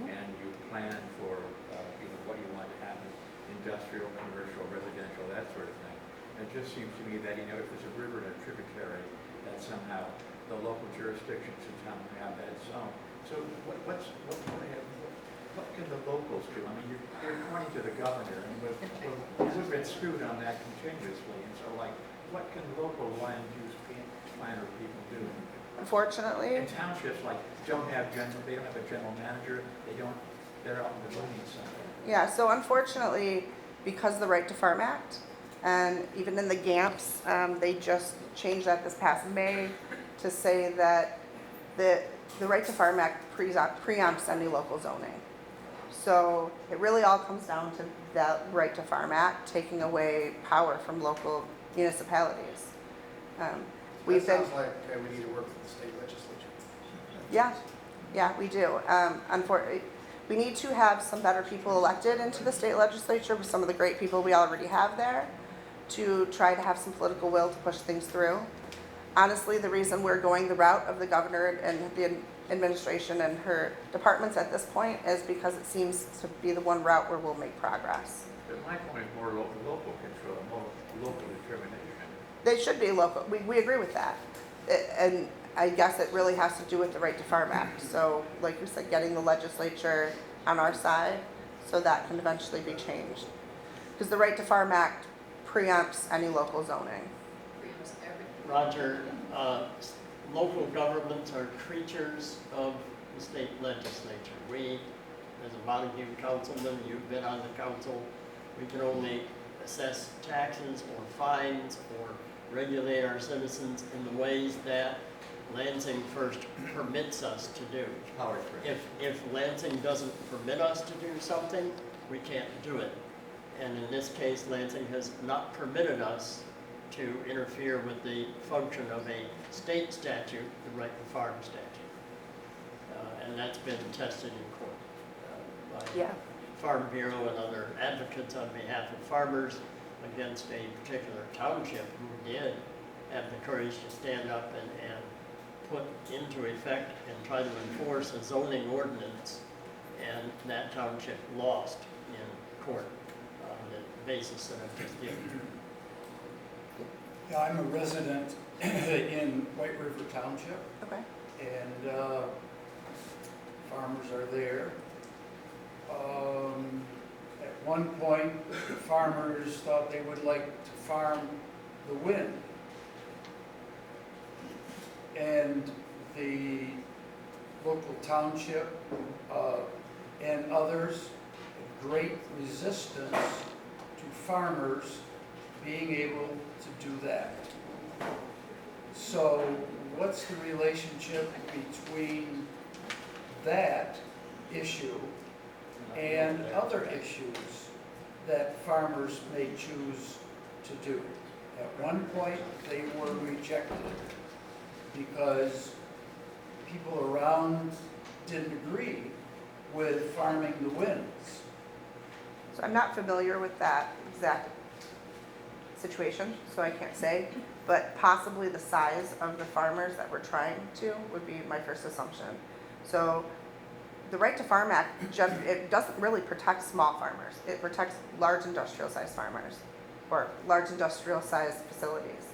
and you plan for, what do you want to happen, industrial, commercial, residential, that sort of thing. And it just seems to me that, if there's a river and a tributary, that somehow the local jurisdictions in town have that zone. So what can the locals do? I mean, you're pointing to the governor, and we've been screwed on that continuously. And so, what can local land use planner people do? Unfortunately, And townships they don't have a general manager. They're out in the boonies somewhere. yeah, so unfortunately, because the Right to Farm Act, and even in the GAMPs, they just changed that this past May to say that the Right to Farm Act preempts any local zoning. So it really all comes down to that Right to Farm Act taking away power from local municipalities. We've been, sounds like we need to work with the state legislature. yeah, we do. We need to have some better people elected into the state legislature with some of the great people we already have there to try to have some political will to push things through. Honestly, the reason we're going the route of the governor and the administration and her departments at this point is because it seems to be the one route where we'll make progress. But my point is more local control, more local determination. They should be local. We agree with that. And I guess it really has to do with the Right to Farm Act. So like you said, getting the legislature on our side so that can eventually be changed. Because the Right to Farm Act preempts any local zoning. Roger, local governments are creatures of the state legislature. We, as a Montague councilman, you've been on the council, we can only assess taxes or fines or regulate our citizens in the ways that Lansing first permits us to do. If Lansing doesn't permit us to do something, we can't do it. And in this case, Lansing has not permitted us to interfere with the function of a state statute, the Right to Farm statute. And that's been tested in court by Farm Bureau and other advocates on behalf of farmers against a particular township who did have the courage to stand up and put into effect and try to enforce a zoning ordinance, and that township lost in court on the basis that I've just given. Yeah, I'm a resident in White River Township, Okay. and farmers are there. At one point, the farmers thought they would like to farm the wind. And the local township and others had great resistance to farmers being able to do that. So what's the relationship between that issue and other issues that farmers may choose to do? At one point, they were rejected because people around didn't agree with farming the winds. So I'm not familiar with that exact situation, so I can't say, but possibly the size of the farmers that we're trying to would be my first assumption. So the Right to Farm Act, it doesn't really protect small farmers. It protects large industrial sized farmers or large industrial sized facilities.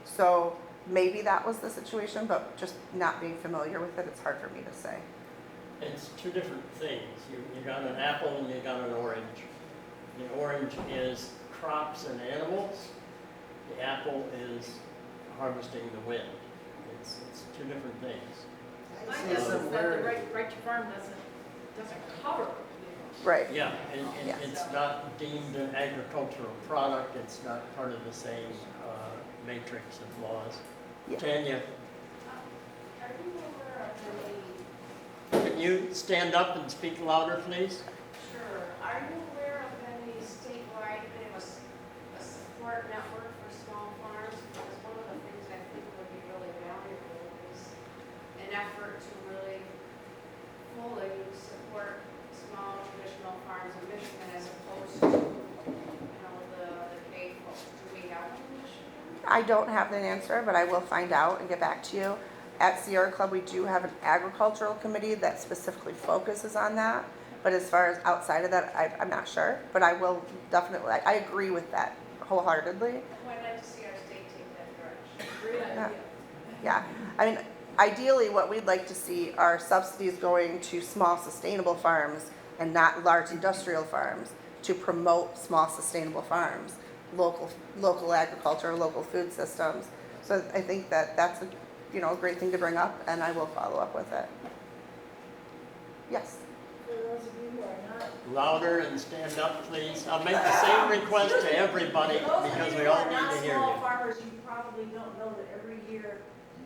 So maybe that was the situation, but just not being familiar with it, it's hard for me to say. It's two different things. You got an apple and you got an orange. The orange is crops and animals. The apple is harvesting the wind. It's two different things. My guess is that the right to farm doesn't cover. Right. Yeah, and Yes. it's not deemed an agricultural product. It's not part of the same matrix of laws. Yeah. Tanya, Are you aware of any, can you stand up and speak louder, please? sure, are you aware of any statewide, a support network for small farms? Because one of the things I think would be really valuable is an effort to really fully support small traditional farms in Michigan as opposed to, the K folks. Do we have one in Michigan? I don't have an answer, but I will find out and get back to you. At Sierra Club, we do have an agricultural committee that specifically focuses on that. But as far as outside of that, I'm not sure, but I will definitely, I agree with that wholeheartedly. Well, I'd like to see our state take that direction. Great Yeah. idea. Yeah, I mean, ideally, what we'd like to see are subsidies going to small sustainable farms and not large industrial farms to promote small sustainable farms, local agriculture, local food systems. So I think that that's a, a great thing to bring up, and I will follow up with it. Yes. For those of you who are not. Louder and stand up, please. I'll make the same request to everybody because we all need to hear For those of you who are not small you. farmers, you probably don't know that every year,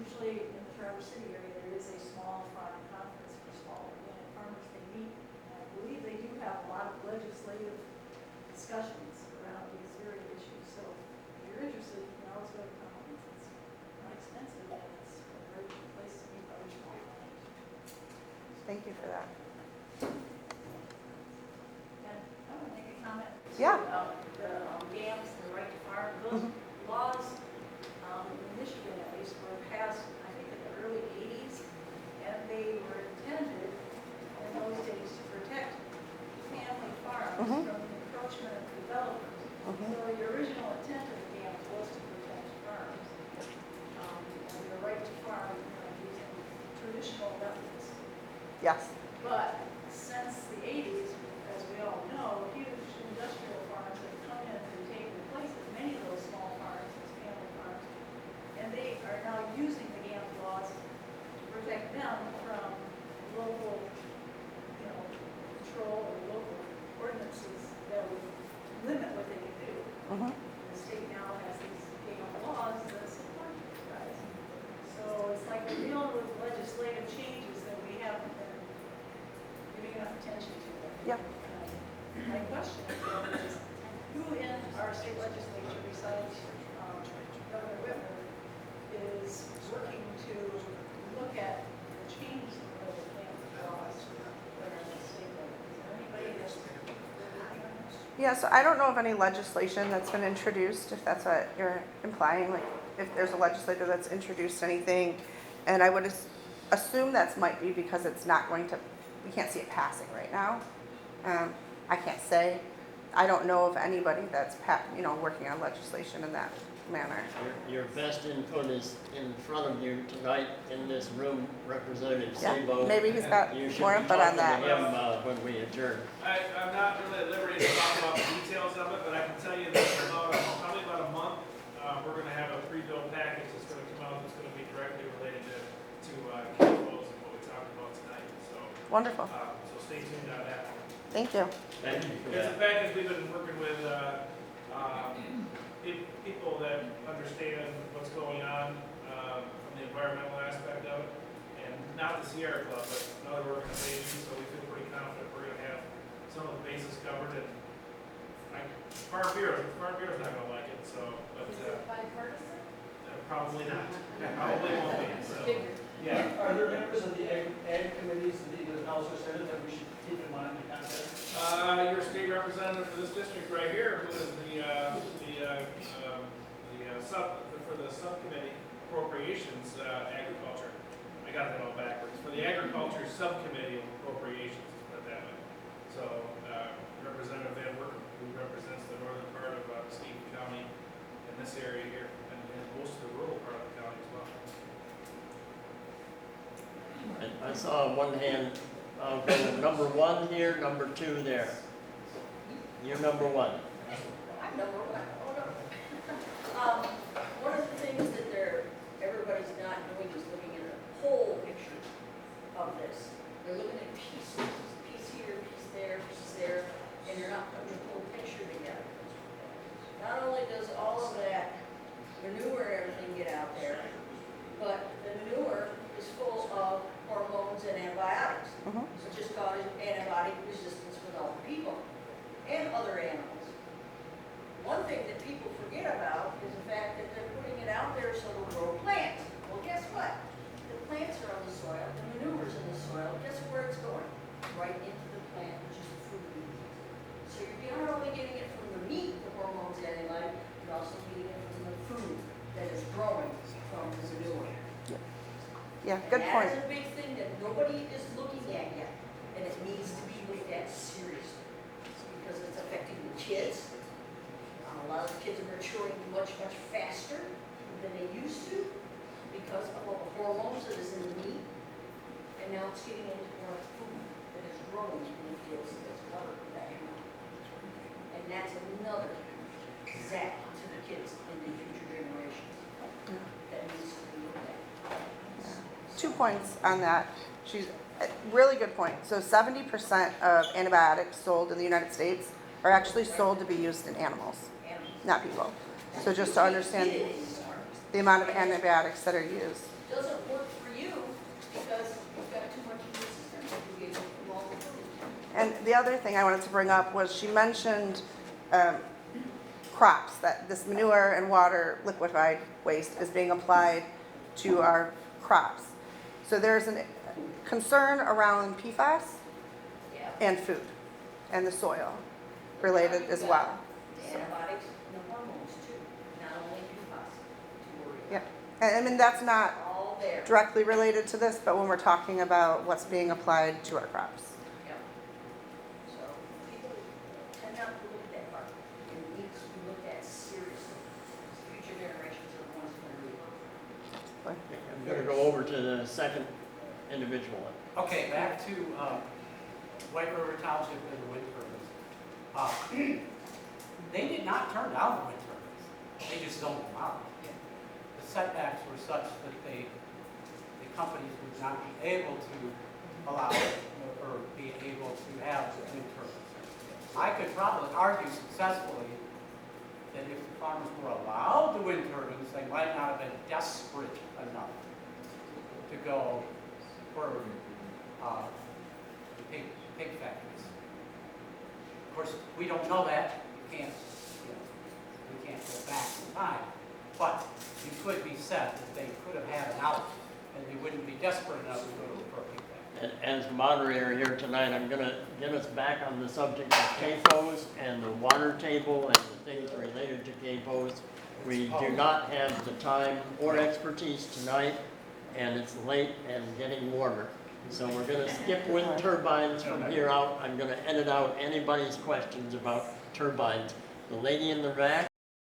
usually in the Traverse City area, there is a small farm conference for small organic farmers. They meet, and I believe they do have a lot of legislative discussions around these very issues. So if you're interested, you can always go to conference. It's not expensive, and it's a great place to meet other small farmers. Thank you for that. And I want to make a comment. Yeah. About the GAMS, the right to farm, those laws in Michigan at least were passed, I think, in the early 80s, and they were intended in those days to protect family farms Mhm. from the encroachment of developers. Mhm. So the original intent of the GAMS was to protect farms, and the right to farm using traditional methods. Yes. But since the 80s, as we all know, huge industrial farms have come in and taken the place of many of those small farms, those family farms, and they are now using the GAMS laws to protect them from local, control or local ordinances that would limit what they can do. Mhm. The state now has these GAMS laws that support these guys. So it's like we're dealing with legislative changes that we haven't been giving enough attention to. Yeah. My question is, who in our state legislature besides Governor Whitmer is working to look at the change of the GAMS laws that are in the state level? Is there anybody that's working on this? Yeah, so I don't know of any legislation that's been introduced, if that's what you're implying, like if there's a legislator that's introduced anything. And I would assume that might be because it's not going to, we can't see it passing right now. I can't say. I don't know of anybody that's, working on legislation in that manner. Your best input is in front of you tonight in this room, Representative Yeah, Sabo. maybe he's got You should more be input on talking to that. him when we adjourn. I'm not really at liberty to talk about the details of it, but I can tell you that in probably about a month, we're gonna have a pre-bill package that's gonna come out that's gonna be directly related to chemicals and what we talked about tonight, so, Wonderful. so stay tuned on that. Thank you. Thank you for It's that. a package we've been working with, people that understand what's going on, from the environmental aspect of it, and not the Sierra Club, but another organization, so we feel pretty confident we're gonna have some of the bases covered, and Farm Bureau's not gonna like it, so, but, Is it bipartisan? probably not, probably won't be, so, yeah. Are there members of the ag committees that either House or Senate that we should keep in mind in contact? Your state representative for this district right here, who is for the subcommittee appropriations, agriculture. I got that all backwards. For the agriculture subcommittee of appropriations, let's put it that way. So, Representative Van Workum, who represents the northern part of Muskegon County in this area here, and most of the rural part of the county as well. I saw one hand, go number one here, number two there. You're number one. I'm number one. Oh, no. One of the things that everybody's not doing is looking at a whole picture of this. They're looking at pieces, piece here, piece there, and they're not putting the whole picture together. Not only does all of that manure and everything get out there, but the manure is full of hormones and antibiotics, Mhm. which is causing antibiotic resistance with all people and other animals. One thing that people forget about is the fact that they're putting it out there so they'll grow plants. Well, guess what? The plants are on the soil, the manure's in the soil, guess where it's going? Right into the plant, which is the food we eat. So you're not only getting it from the meat, the hormones and antibiotics, you're also getting it from the food that is growing from the manure. Yeah, good point. That's a big thing that nobody is looking at yet, and it needs to be looked at seriously, because it's affecting the kids. A lot of the kids are maturing much, much faster than they used to because of all the hormones that is in the meat. And now it's getting into more food that is growing in the fields that's covered with that animal. And that's another zap to the kids in the future generations that needs to be looked at. 2 points on that. She's really good point. So 70% of antibiotics sold in the United States are actually sold to be used in animals, not people. So just to understand the amount of antibiotics that are used. Doesn't work for you because you've got too much in your system that you get from all the food. And the other thing I wanted to bring up was she mentioned crops, that this manure and water liquefied waste is being applied to our crops. So there's a concern around PFAS Yeah. and food and the soil related as well. The antibiotics and the hormones too, not only PFAS to worry Yeah, about. and I mean, that's not All there. directly related to this, but when we're talking about what's being applied to our crops. Yep. So people tend not to look at that part. It needs to be looked at seriously. Future generations are the ones going to read it. I'm going to go over to the second individual. Okay, back to White River Township and the wind turbines. They did not turn down the wind turbines. They just zoned them out. The setbacks were such that the companies would not be able to allow or be able to have the wind turbines. I could probably argue successfully that if the farmers were allowed the wind turbines, they might not have been desperate enough to go for pig factories. Of course, we don't know that. You can't, we can't go back in time. But it could be said that they could have had an out, and they wouldn't be desperate enough to go for a pig factory. And as moderator here tonight, I'm going to get us back on the subject of CAFOs and the water table and the things related to CAFOs. We do not have the time or expertise tonight, and it's late and getting warmer. So we're going to skip wind turbines from here out. I'm going to edit out anybody's questions about turbines. The lady in the back.